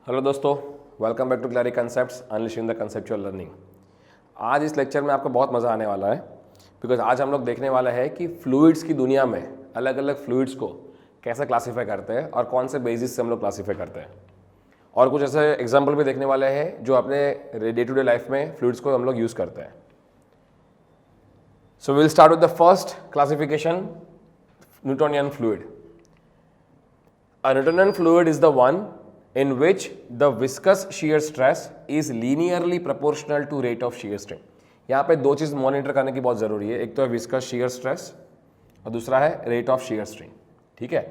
Hello दोस्तों, welcome back to Clary concepts unleashing the conceptual learning. आज इस lecture में आपको बहुत मज़ा आने वाला है बिकॉज आज हम लोग देखने वाले हैं कि फ्लूइड्स की दुनिया में अलग अलग फ्लूइड्स को कैसे क्लासीफाई करते हैं और कौन से बेसिस से हम लोग क्लासीफाई करते हैं, और कुछ ऐसे एग्जाम्पल भी देखने वाले हैं जो अपने डे टू डे लाइफ में फ्लूइड्स को हम लोग यूज़ करते हैं। So will start with the first classification, Newtonian fluid. A Newtonian fluid is the one in which the viscous shear stress is linearly proportional to rate of shear strain। यहाँ पे दो चीज़ monitor करने की बहुत ज़रूरी है, एक तो है विस्कस shear stress और दूसरा है रेट ऑफ shear strain। ठीक है,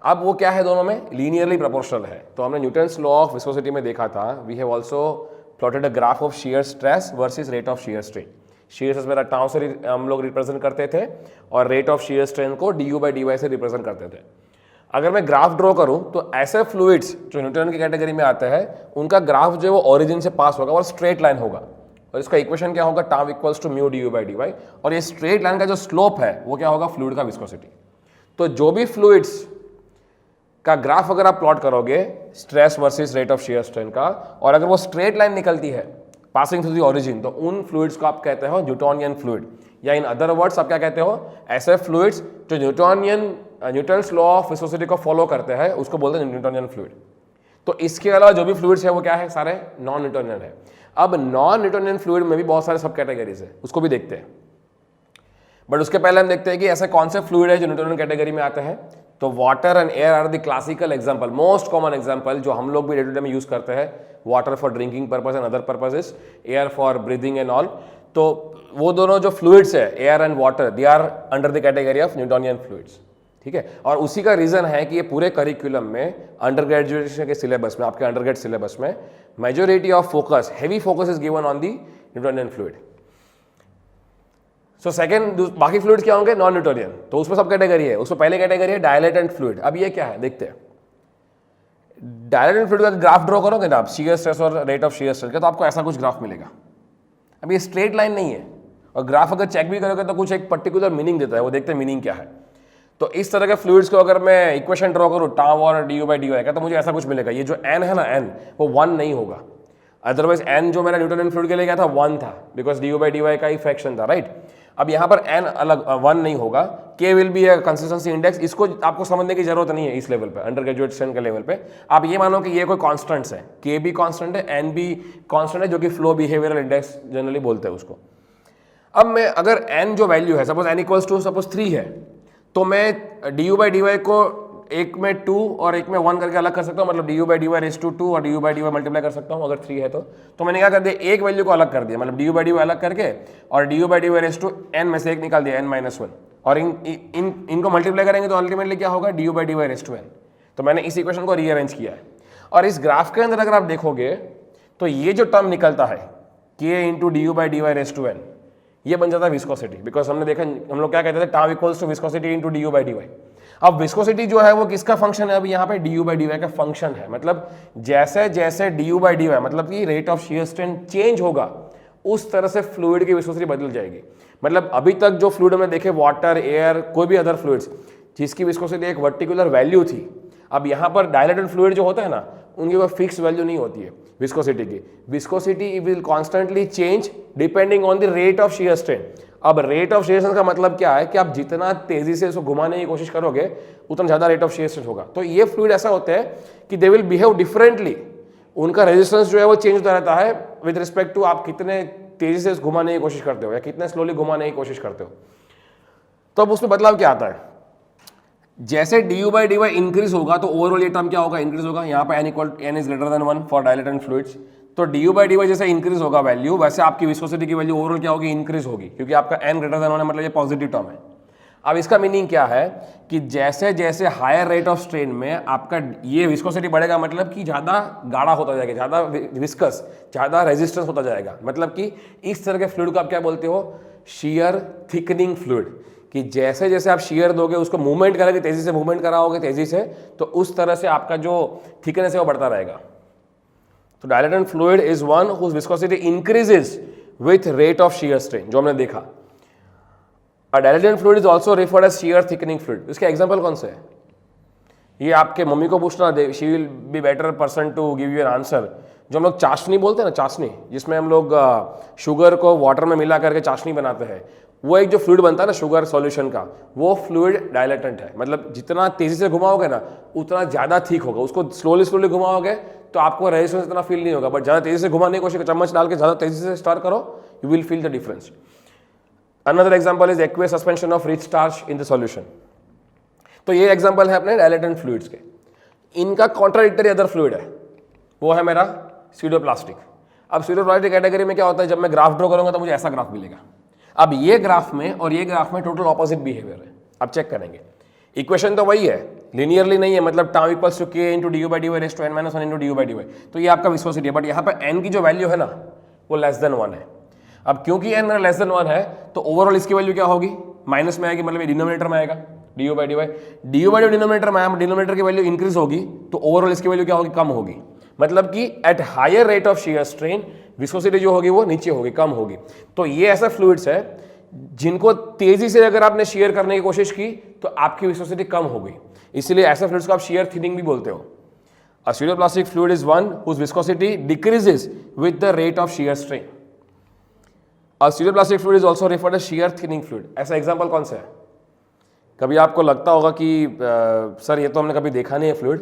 अब वो क्या है, दोनों में लीनियरली प्रोपोर्शनल है। तो हमने न्यूटन्स लॉ ऑफ विस्कोसिटी में देखा था, we have also plotted a graph of shear stress versus rate of shear strain। shear stress मेरा टाउ से हम लोग रिप्रेजेंट करते थे और रेट ऑफ shear strain को du/dy से रिप्रेजेंट करते थे। अगर मैं ग्राफ ड्रॉ करूं तो ऐसे फ्लूइड्स जो न्यूटन की कैटेगरी में आते हैं उनका ग्राफ जो है वो ओरिजिन से पास होगा और स्ट्रेट लाइन होगा, और इसका इक्वेशन क्या होगा, tau equals to mu du/dy, और ये स्ट्रेट लाइन का जो स्लोप है वो क्या होगा, फ्लूइड का विस्कोसिटी। तो जो भी फ्लूइड्स का ग्राफ अगर आप प्लॉट करोगे stress versus rate of shear strain का, और अगर वो स्ट्रेट लाइन निकलती है पासिंग थ्रू द ओरिजिन, तो उन फ्लूइड्स को आप कहते हो न्यूटोनियन फ्लूइड, या इन अदर वर्ड्स आप क्या कहते हो, ऐसे फ्लूइड्स जो न्यूटन्स लॉ ऑफ विस्कोसिटी को फॉलो करते हैं उसको बोलते हैं न्यूटोनियन फ्लूइड। तो इसके अलावा जो भी फ्लूइड्स है वो क्या है, सारे नॉन न्यूटोनियन है। अब नॉन न्यूटोनियन फ्लूइड में भी बहुत सारे सब कैटेगरीज है, उसको भी देखते हैं, बट उसके पहले हम देखते हैं कि ऐसे कौन से फ्लूइड है जो न्यूटोनियन कैटेगरी में आते हैं। तो water and air are the classical example, most common example जो हम लोग भी डे टू डे में यूज करते हैं। Water for drinking purpose and other purposes, air for breathing and all. तो वो दोनों जो फ्लूइड्स है, air and water, they are under the category of Newtonian fluids. ठीक है, और उसी का रीजन है कि ये पूरे करिकुलम में अंडर ग्रेजुएशन के सिलेबस में, आपके अंडर ग्रेड सिलेबस में majority of focus, heavy focus is given on the Newtonian fluid. So second, बाकी फ्लूइड्स क्या होंगे, नॉन न्यूटोनियन, तो उसमें सब कैटेगरी है। उसमें पहले कैटेगरी है डायलेटेंट फ्लूइड। अब ये क्या है देखते हैं। डायलेटेंट फ्लूइड का ग्राफ ड्रॉ करोगे ना आप, शियर स्ट्रेस और रेट ऑफ शियर स्ट्रेस का, तो आपको ऐसा कुछ ग्राफ मिलेगा। अब ये स्ट्रेट लाइन नहीं है, और ग्राफ अगर चेक भी करोगे तो कुछ एक पर्टिकुलर मीनिंग देता है, वो देखते हैं मीनिंग क्या है। तो इस तरह के फ्लूइड्स को अगर मैं इक्वेशन ड्रॉ करूँ टाउ और du/dy का, तो मुझे ऐसा कुछ मिलेगा। ये जो n है ना, n वो 1 नहीं होगा, अदरवाइज n जो मेरा न्यूटोनियन फ्लूइड के लिए गया था 1 था, बिकॉज du/dy का ही फ्रैक्शन था, राइट। अब यहाँ पर n अलग 1 नहीं होगा, k विल बी है कंसिस्टेंसी इंडेक्स। इसको आपको समझने की जरूरत नहीं है इस लेवल पे, अंडर ग्रेजुएशन के लेवल पे। आप ये मानो कि ये कोई कॉन्स्टेंट्स है, k भी कॉन्स्टेंट है, n भी कॉन्स्टेंट है, जो कि फ्लो बिहेवियरल इंडेक्स जनरली बोलते हैं उसको। अब मैं अगर n जो वैल्यू है, suppose n equals to suppose 3 है, तो मैं du/dy को एक में 2 और एक में 1 करके अलग कर सकता हूँ, मतलब du/dy⁻2 और du/dy मल्टीप्लाई कर सकता हूँ अगर 3 है तो मैंने क्या कर दिया, एक वैल्यू को अलग कर दिया, मतलब du/dy अलग करके और du/dy⁻n में से एक निकाल दिया, n-1, और इनको मल्टीप्लाई करेंगे तो अल्टीमेटली क्या होगा, du/dy⁻n। तो मैंने इस इक्वेशन को रीअरेंज किया है, और इस ग्राफ के अंदर अगर आप देखोगे तो ये जो टर्म निकलता है k इंटू du/dy⁻n, ये बन जाता है विस्कोसिटी, बिकॉज हमने देखा, हम लोग क्या कहते थे, tau equals to viscosity into du/dy। अब विस्कोसिटी जो है वो किसका फंक्शन है, अभी यहाँ पे du/dy का फंक्शन है। मतलब जैसे जैसे du/dy मतलब कि rate of shear strain change होगा, उस तरह से फ्लूइड की विस्कोसिटी बदल जाएगी। मतलब अभी तक जो फ्लूइड में देखे, वाटर, एयर, कोई भी अदर फ्लूइड्स, जिसकी विस्कोसिटी एक वर्टिकुलर वैल्यू थी, अब यहाँ पर डायलेटेड फ्लूइड जो होता है ना, उनकी कोई फिक्स वैल्यू नहीं होती है विस्कोसिटी की। Viscosity will constantly change depending on the rate of shear strain. अब रेट ऑफ शियर स्ट्रेन का मतलब क्या है कि आप जितना तेजी से इसको घुमाने की कोशिश करोगे उतना ज्यादा रेट ऑफ शियर स्ट्रेन होगा। तो ये फ्लूइड ऐसा होते हैं कि दे विल बिहेव डिफरेंटली, उनका रेजिस्टेंस जो है वो चेंज होता रहता है विद रिस्पेक्ट टू आप कितने तेजी से घुमाने की कोशिश करते हो या कितने स्लोली घुमाने की कोशिश करते हो। तो अब उसमें बदलाव क्या आता है, जैसे du/dy इंक्रीज होगा तो ओवरऑल ये टर्म क्या होगा, इंक्रीज होगा। यहाँ पे n is greater than 1 for dilatant fluids. तो du/dy जैसे इंक्रीज होगा वैल्यू, वैसे आपकी विस्कोसिटी की वैल्यू ओवरऑल क्या होगी, इंक्रीज होगी, क्योंकि आपका n ग्रेटर देन 1 है, मतलब ये पॉजिटिव टर्म है। अब इसका मीनिंग क्या है कि जैसे जैसे हायर रेट ऑफ स्ट्रेन में आपका ये विस्कोसिटी बढ़ेगा, मतलब कि ज़्यादा गाढ़ा होता जाएगा, ज़्यादा विस्कस, ज़्यादा रेजिस्टेंस होता जाएगा। मतलब कि इस तरह के फ्लूइड को आप क्या बोलते हो, शियर थिकनिंग फ्लूइड, कि जैसे जैसे आप शियर दोगे, उसको मूवमेंट करोगे, तेजी से मूवमेंट कराओगे तेजी से, तो उस तरह से आपका जो थिकनेस है वो बढ़ता रहेगा। तो dilatant fluid is one whose viscosity increases with rate of shear strain, जो हमने देखा। A dilatant fluid is also referred as shear thickening fluid। इसके एग्जांपल कौन से है, ये आपके मम्मी को पूछना, she will be better person to give you an answer. जो हम लोग चाशनी बोलते हैं ना, चाशनी, जिसमें हम लोग शुगर को वाटर में मिला करके चाशनी बनाते हैं, वो एक जो फ्लूइड बनता है ना शुगर सॉल्यूशन का, वो फ्लूइड डायलेटेंट है। मतलब जितना तेजी से घुमाओगे ना उतना ज़्यादा ठीक होगा। उसको स्लोली स्लोली घुमाओगे तो आपको रेजिस्टेंस इतना फील नहीं होगा, बट ज़्यादा तेजी से घुमाने की कोशिश, चम्मच डाल के ज़्यादा तेजी से स्टार करो, you will feel the difference. Another example is aqueous suspension of rich starch in the solution. तो ये एग्जाम्पल है अपने डायलेटेंट फ्लूइड्स के। इनका कॉन्ट्राडिक्टरी अदर फ्लूइड है, वो है मेरा स्यूडोप्लास्टिक। अब स्यूडोप्लास्टिक कैटेगरी में क्या होता है, जब मैं ग्राफ ड्रॉ करूंगा तो मुझे ऐसा ग्राफ मिलेगा। अब ये ग्राफ में और ये ग्राफ में टोटल ऑपोजिट बिहेवियर है। अब चेक करेंगे, इक्वेशन तो वही है, लिनियरली नहीं है, मतलब tau equals to K into D U by D Y raise to N minus one into D U by D Y. तो ये आपका विस्कोसिटी है, बट यहाँ पर एन की जो वैल्यू है ना वो लेस देन 1 है। अब क्योंकि एन मेरा लेस देन 1 है तो ओवरऑल इसकी वैल्यू क्या होगी, माइनस में आएगी, मतलब ये डिनोमिनेटर में आएगा D U by D Y. D U by D denominator में आया, डिनोमिनेटर की वैल्यू इंक्रीज होगी तो ओवरऑल इसकी वैल्यू क्या होगी, कम होगी। मतलब कि at higher rate of shear strain viscosity जो होगी वो नीचे होगी, कम होगी। तो ये ऐसा फ्लूइड्स है जिनको तेजी से अगर आपने शेयर करने की कोशिश की तो आपकी विस्कोसिटी कम होगी, इसलिए ऐसे फ्लूइड्स को आप शेयर थिनिंग भी बोलते हो। A pseudoplastic fluid is one whose viscosity decreases with the rate of shear strain. A pseudoplastic fluid is also referred as shear thinning fluid. ऐसा एग्जाम्पल कौन सा है? कभी आपको लगता होगा कि सर ये तो हमने कभी देखा नहीं है fluid,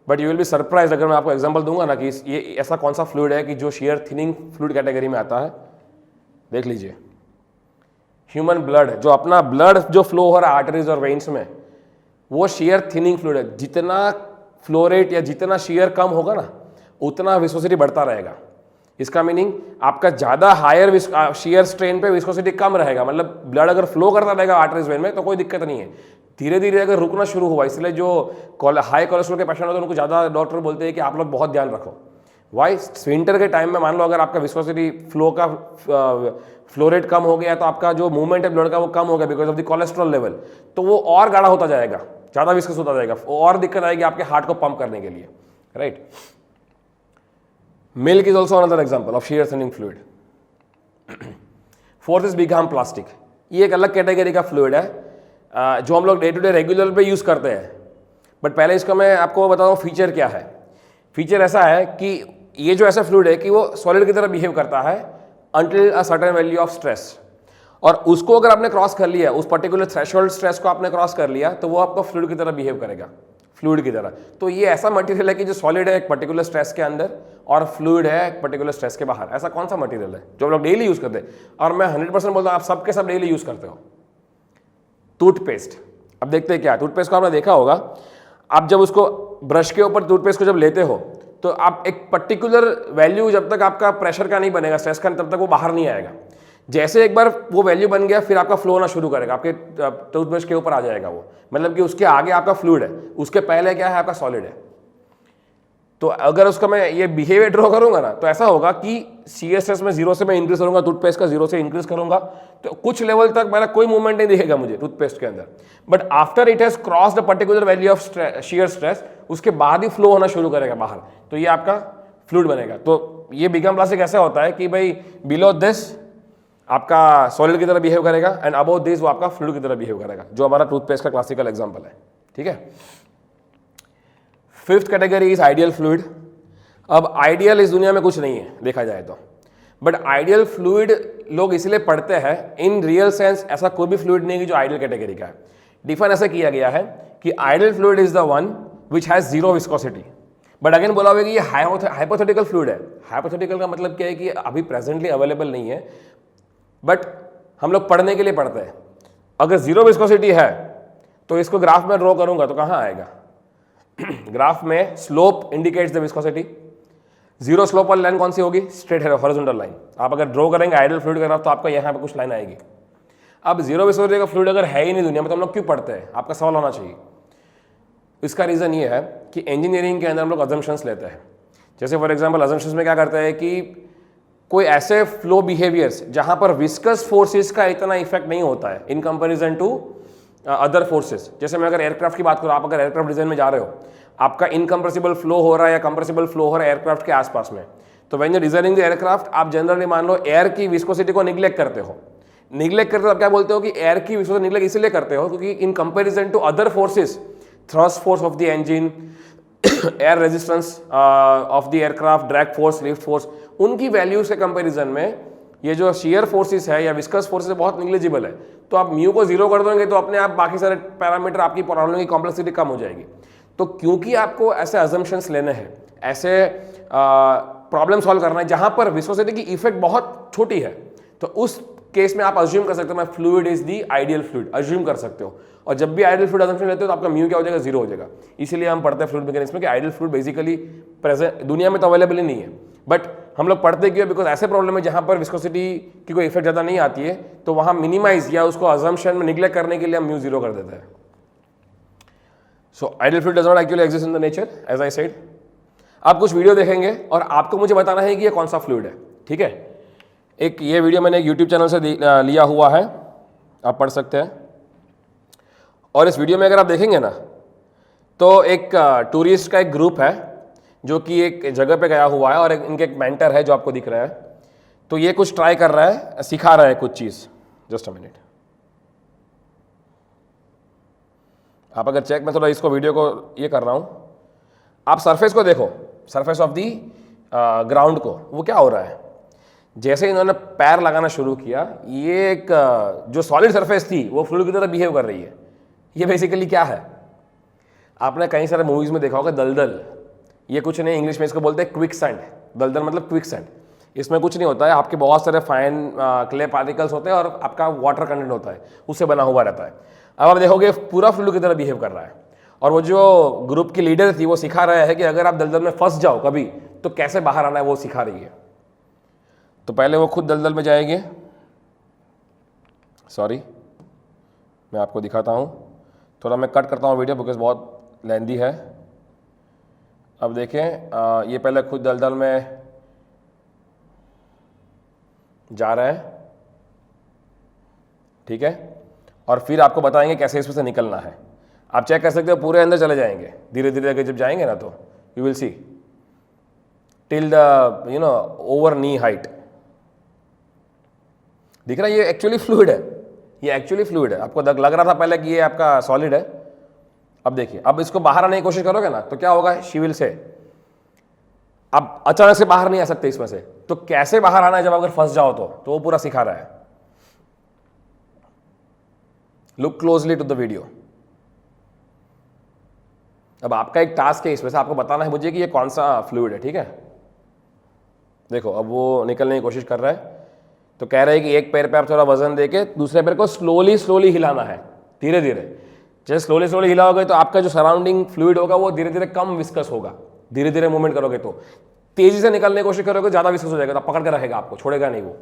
but you will be surprise अगर मैं आपको एग्जाम्पल दूंगा ना कि ये ऐसा कौन सा फ्लूइड है कि जो शेयर थिनिंग फ्लूइड कैटेगरी में आता है। देख लीजिए, ह्यूमन ब्लड, जो अपना ब्लड जो फ्लो हो रहा है आर्टरीज और वेन्स में, वो शेयर थिनिंग फ्लूइड है। जितना फ्लो रेट या जितना शेयर कम होगा ना उतना विस्कोसिटी बढ़ता रहेगा। इसका मीनिंग आपका ज़्यादा हायर शेयर स्ट्रेन पे विस्कोसिटी कम रहेगा, मतलब ब्लड अगर फ्लो करता रहेगा आर्टरीज वेन में तो कोई दिक्कत नहीं है। धीरे धीरे अगर रुकना शुरू हुआ, इसलिए जो हाई कोलेस्ट्रॉल के पेशेंट होते हैं उनको ज़्यादा डॉक्टर बोलते हैं कि आप लोग बहुत ध्यान रखो। वाई, विंटर के टाइम में मान लो अगर आपका विस्कोसिटी फ्लो का फ्लो रेट कम हो गया तो आपका जो मूवमेंट है ब्लड का वो कम हो गया because of the cholesterol level, तो वो और गाढ़ा होता जाएगा, ज़्यादा विस्कस होता जाएगा, और दिक्कत आएगी आपके हार्ट को पंप करने के लिए, right. Milk is also another example of shear thinning fluid. Fourth is Bingham plastic. ये एक अलग कैटेगरी का फ्लूइड है जो हम लोग डे टू डे रेगुलर पे यूज़ करते हैं, बट पहले इसका मैं आपको बताता हूँ फीचर क्या है। फीचर ऐसा है कि ये जो ऐसा फ्लूइड है कि वो सॉलिड की तरह बिहेव करता है until a certain value of stress, और उसको अगर आपने क्रॉस कर लिया, उस पर्टिकुलर थ्रेशोल्ड स्ट्रेस को आपने क्रॉस कर लिया तो वो आपको फ्लूइड की तरह बिहेव करेगा, फ्लूइड की तरह। तो ये ऐसा मटेरियल है कि जो सॉलिड है एक पर्टिकुलर स्ट्रेस के अंदर और फ्लूइड है एक पर्टिकुलर स्ट्रेस के बाहर। ऐसा कौन सा मटेरियल है जो हम लोग डेली यूज करते हैं? और मैं 100% बोलता हूँ आप सबके सब डेली यूज करते हो, टूथपेस्ट। अब देखते हैं क्या, टूथपेस्ट को आपने देखा होगा, आप जब उसको ब्रश के ऊपर टूथपेस्ट को जब लेते हो तो आप एक पर्टिकुलर वैल्यू, जब तक आपका प्रेशर का नहीं बनेगा, स्ट्रेस का, तब तक वो बाहर नहीं आएगा। जैसे एक बार वो वैल्यू बन गया फिर आपका फ्लो होना शुरू करेगा, आपके टूथब्रश के ऊपर आ जाएगा वो, मतलब कि उसके आगे आपका फ्लूइड है, उसके पहले क्या है, आपका सॉलिड है। तो अगर उसका मैं ये बिहेवियर ड्रॉ करूंगा ना तो ऐसा होगा कि शियर स्ट्रेस में 0 से मैं इंक्रीज करूंगा, टूथपेस्ट का 0 से इंक्रीज करूंगा तो कुछ लेवल तक मेरा कोई मूवमेंट नहीं दिखेगा मुझे टूथपेस्ट के अंदर, but after it has cross the particular value of shear stress, उसके बाद ही फ्लो होना शुरू करेगा बाहर, तो ये आपका फ्लूइड बनेगा। तो ये बिगम प्लास्टिक ऐसा होता है कि भाई बिलो दिस आपका सॉलिड की तरह बिहेव करेगा एंड अबव दिस वो आपका फ्लूइड की तरह बिहेव करेगा, जो हमारा टूथपेस्ट का क्लासिकल एग्जांपल है, ठीक है। Fifth category is ideal fluid. अब आइडियल इस दुनिया में कुछ नहीं है देखा जाए तो, बट आइडियल फ्लूइड लोग इसलिए पढ़ते हैं, इन रियल सेंस ऐसा कोई भी फ्लूइड नहीं है जो आइडियल कैटेगरी का है। डिफाइन ऐसा किया गया है कि ideal fluid is the one which has 0 viscosity, but again बोला हुआ कि ये हाइपोथेटिकल फ्लूइड है। हाइपोथेटिकल का मतलब क्या है कि अभी प्रेजेंटली अवेलेबल नहीं है, बट हम लोग पढ़ने के लिए पढ़ते हैं। अगर 0 विस्कोसिटी है तो इसको ग्राफ में ड्रॉ करूंगा तो कहां आएगा ग्राफ में slope indicates the viscosity, 0 slope वाली लाइन कौन सी होगी, स्ट्रेट है हॉरिजॉन्टल लाइन। आप अगर ड्रॉ करेंगे आइडियल फ्लूइड का ग्राफ तो आपका यहाँ पे कुछ लाइन आएगी। अब 0 विस्कोसिटी का फ्लूइड अगर है ही नहीं दुनिया में तो हम लोग क्यों पढ़ते हैं, आपका सवाल होना चाहिए। इसका रीजन ये है कि इंजीनियरिंग के अंदर हम लोग अजम्पशंस लेते हैं। जैसे फॉर एग्जाम्पल अजम्पशंस में क्या करते हैं कि कोई ऐसे फ्लो बिहेवियर्स जहां पर विस्कस फोर्सेस का इतना इफेक्ट नहीं होता है in comparison to other forces. जैसे मैं अगर एयरक्राफ्ट की बात करूँ, आप अगर एयरक्राफ्ट डिजाइन में जा रहे हो, आपका इनकम्प्रेसिबल फ्लो हो रहा है या कंप्रेसिबल फ्लो हो रहा है एयरक्राफ्ट के आसपास में, तो when you designing the aircraft आप जनरली मान लो एयर की विस्कोसिटी को निग्लेक्ट करते हो। निग्लेक्ट करते हो आप क्या बोलते हो कि एयर की विस्कोसिटी निग्लेक्ट इसलिए करते हो क्योंकि in comparison to other forces thrust force of the engine, air resistance of the aircraft, drag force, lift force, उनकी वैल्यूज के कंपैरिजन में ये जो शियर फोर्सेस है या विस्कस फोर्सेस बहुत निग्लिजिबल है। तो आप म्यू को जीरो कर दोगे तो अपने आप बाकी सारे पैरामीटर, आपकी प्रॉब्लम की कॉम्प्लेक्सिटी कम हो जाएगी। तो क्योंकि आपको ऐसे अजम्पशंस लेने हैं, ऐसे प्रॉब्लम सॉल्व करना है जहां पर विस्कोसिटी की इफेक्ट बहुत छोटी है, तो उस केस में आप अज्यूम कर सकते हो मैं fluid is the ideal fluid, assume कर सकते हो। और जब भी आइडियल फ्लूइड अजम्पशन लेते हो तो आपका म्यू क्या हो जाएगा, जीरो हो जाएगा। इसीलिए हम पढ़ते हैं फ्लूइड मैकेनिक्स में कि आइडियल फ्लूइड बेसिकली प्रेजेंट दुनिया में तो अवेलेबल ही नहीं है, बट हम लोग पढ़ते क्यों, बिकॉज ऐसे प्रॉब्लम है जहां पर विस्कोसिटी की कोई इफेक्ट ज़्यादा नहीं आती है, तो वहां मिनिमाइज या उसको अजम्पशन में निग्लेक्ट करने के लिए हम म्यू जीरो कर देते हैं। So ideal fluid does not actually exist in the nature as I said. आप कुछ वीडियो देखेंगे और आपको मुझे बताना है कि ये कौन सा फ्लूइड है, ठीक है। एक ये वीडियो मैंने एक यूट्यूब चैनल से लिया हुआ है, आप पढ़ सकते हैं। और इस वीडियो में अगर आप देखेंगे ना, तो एक टूरिस्ट का एक ग्रुप है जो कि एक जगह पे गया हुआ है और इनके एक मेंटर है जो आपको दिख रहा है। तो ये कुछ ट्राई कर रहा है, सिखा रहा है कुछ चीज़। जस्ट अ मिनट, आप अगर चेक, मैं थोड़ा इसको वीडियो को ये कर रहा हूँ, आप सरफेस को देखो, सरफेस ऑफ दी ग्राउंड को, वो क्या हो रहा है। जैसे इन्होंने पैर लगाना शुरू किया, ये एक जो सॉलिड सरफेस थी वो फ्लूइड की तरह बिहेव कर रही है। ये बेसिकली क्या है, आपने कई सारे मूवीज में देखा होगा दलदल। ये कुछ नहीं, इंग्लिश में इसको बोलते हैं क्विक सैंड। दलदल मतलब क्विक सैंड। इसमें कुछ नहीं होता है, आपके बहुत सारे फाइन क्ले पार्टिकल्स होते हैं और आपका वाटर कंटेंट होता है, उससे बना हुआ रहता है। अब आप देखोगे पूरा फ्लूइड की तरह बिहेव कर रहा है। और वो जो ग्रुप की लीडर थी वो सिखा रहा है कि अगर आप दलदल में फंस जाओ कभी तो कैसे बाहर आना है, वो सिखा रही है। तो पहले वो खुद दलदल में जाएंगे, सॉरी मैं आपको दिखाता हूँ, थोड़ा मैं कट करता हूँ वीडियो बिकॉज बहुत लेंदी है। अब देखें, ये पहले खुद दलदल में जा रहे हैं, ठीक है, और फिर आपको बताएंगे कैसे इसमें से निकलना है। आप चेक कर सकते हो, पूरे अंदर चले जाएंगे धीरे धीरे, अगर जब जाएंगे ना तो you will see till the over knee height. दिख रहा है, ये एक्चुअली फ्लूइड है, ये एक्चुअली फ्लूइड है। आपको लग रहा था पहले कि ये आपका सॉलिड है। अब देखिए, अब इसको बाहर आने की कोशिश करोगे ना तो क्या होगा, शी विल से अब अचानक से बाहर नहीं आ सकते इसमें से। तो कैसे बाहर आना है जब अगर फंस जाओ तो वो पूरा सिखा रहा है। Look closely to the video. अब आपका एक टास्क है, इसमें से आपको बताना है मुझे कि ये कौन सा फ्लूइड है, ठीक है। देखो, अब वो निकलने की कोशिश कर रहा है। तो कह रहे हैं कि एक पैर पे आप थोड़ा वजन देके दूसरे पैर को स्लोली स्लोली हिलाना है, धीरे धीरे। जैसे स्लोली स्लोली हिलाओगे तो आपका जो सराउंडिंग फ्लूइड होगा वो धीरे धीरे कम विस्कस होगा। धीरे धीरे मूवमेंट करोगे तो, तेजी से निकलने की कोशिश करोगे ज़्यादा विस्कस हो जाएगा, तो पकड़ के रखेगा आपको, छोड़ेगा नहीं वो।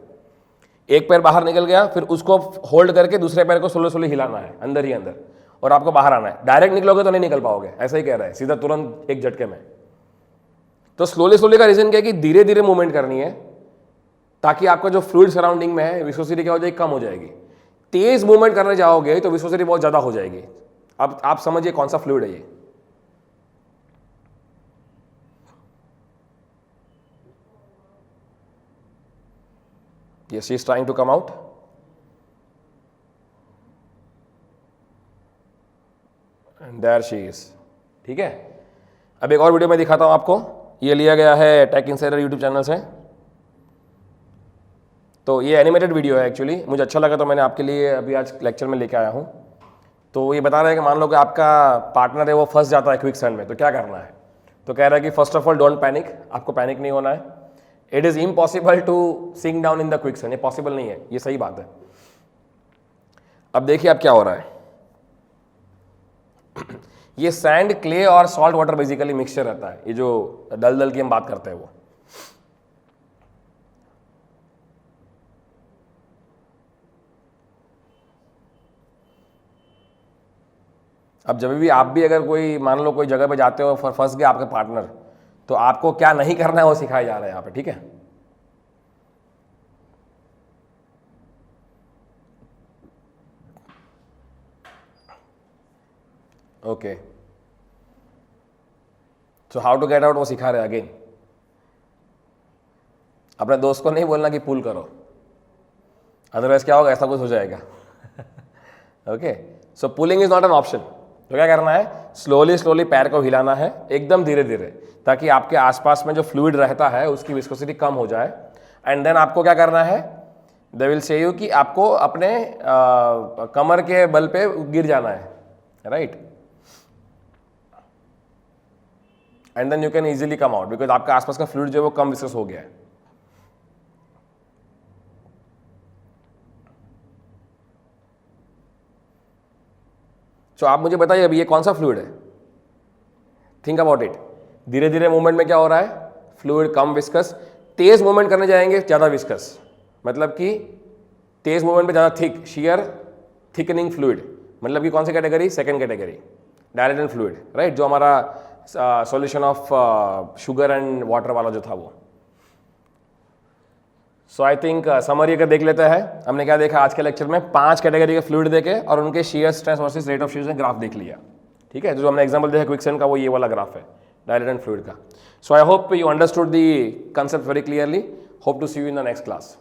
एक पैर बाहर निकल गया, फिर उसको होल्ड करके दूसरे पैर को स्लोली स्लोली हिलाना है अंदर ही अंदर, और आपको बाहर आना है। डायरेक्ट निकलोगे तो नहीं निकल पाओगे, ऐसा ही कह रहा है, सीधा तुरंत एक झटके में। तो स्लोली स्लोली का रीजन क्या है कि धीरे धीरे मूवमेंट करनी है, ताकि आपका जो फ्लूइड सराउंडिंग में है विस्कोसिटी क्या हो जाएगी, कम हो जाएगी। तेज मूवमेंट करने जाओगे तो विस्कोसिटी बहुत ज़्यादा हो जाएगी। अब आप समझिए कौन सा फ्लूइड है ये। Yes, she is trying to come out. And there she is. ठीक है, अब एक और वीडियो मैं दिखाता हूं आपको। ये लिया गया है टेक इनसाइडर यूट्यूब चैनल से। तो ये एनिमेटेड वीडियो है एक्चुअली, मुझे अच्छा लगा तो मैंने आपके लिए अभी आज लेक्चर में लेके आया हूँ। तो ये बता रहा है कि मान लो कि आपका पार्टनर है वो फंस जाता है क्विक सैंड में, तो क्या करना है। तो कह रहा है कि first of all don't panic, आपको पैनिक नहीं होना है। It is impossible to sink down in the quicksand, ये पॉसिबल नहीं है, ये सही बात है। अब देखिए अब क्या हो रहा है। ये सैंड, क्ले और सॉल्ट वाटर बेसिकली मिक्सचर रहता है, ये जो दलदल की हम बात करते हैं वो। अब जब भी आप भी अगर कोई मान लो कोई जगह पे जाते हो, फंस गए आपके पार्टनर, तो आपको क्या नहीं करना है वो सिखाया जा रहा है यहाँ पे, ठीक है। Okay, so how to get out वो सिखा रहे हैं अगेन। अपने दोस्त को नहीं बोलना कि पुल करो, अदरवाइज क्या होगा, ऐसा कुछ हो जाएगा। Okay, so pulling is not an option, तो क्या करना है, स्लोली स्लोली पैर को हिलाना है एकदम धीरे धीरे, ताकि आपके आसपास में जो फ्लूइड रहता है उसकी विस्कोसिटी कम हो जाए। एंड देन आपको क्या करना है, दे विल से यू कि आपको अपने कमर के बल पे गिर जाना है, right. And then you can easily come out because आपका आसपास का फ्लूइड जो है वो कम विस्कस हो गया है। तो आप मुझे बताइए अभी ये कौन सा फ्लूइड है, थिंक अबाउट इट। धीरे धीरे मूवमेंट में क्या हो रहा है, फ्लूइड कम विस्कस, तेज मूवमेंट करने जाएंगे ज़्यादा विस्कस, मतलब कि तेज मूवमेंट पे ज़्यादा थिक, शियर थिकनिंग फ्लूइड, मतलब कि कौन सी category, second category, dilated fluid, right, जो हमारा solution of sugar and water वाला जो था वो। सो आई थिंक समरी अगर देख लेते हैं, हमने क्या देखा आज के लेक्चर में, 5 कैटेगरी के फ्लूइड देखे और उनके shear stress versus rate of shear ने ग्राफ देख लिया, ठीक है। जो हमने एग्जांपल देखा क्विकसेंट का वो ये वाला ग्राफ है डायलेटेड फ्लूइड का। So I hope you understood the concept very clearly, hope to see you in the next class.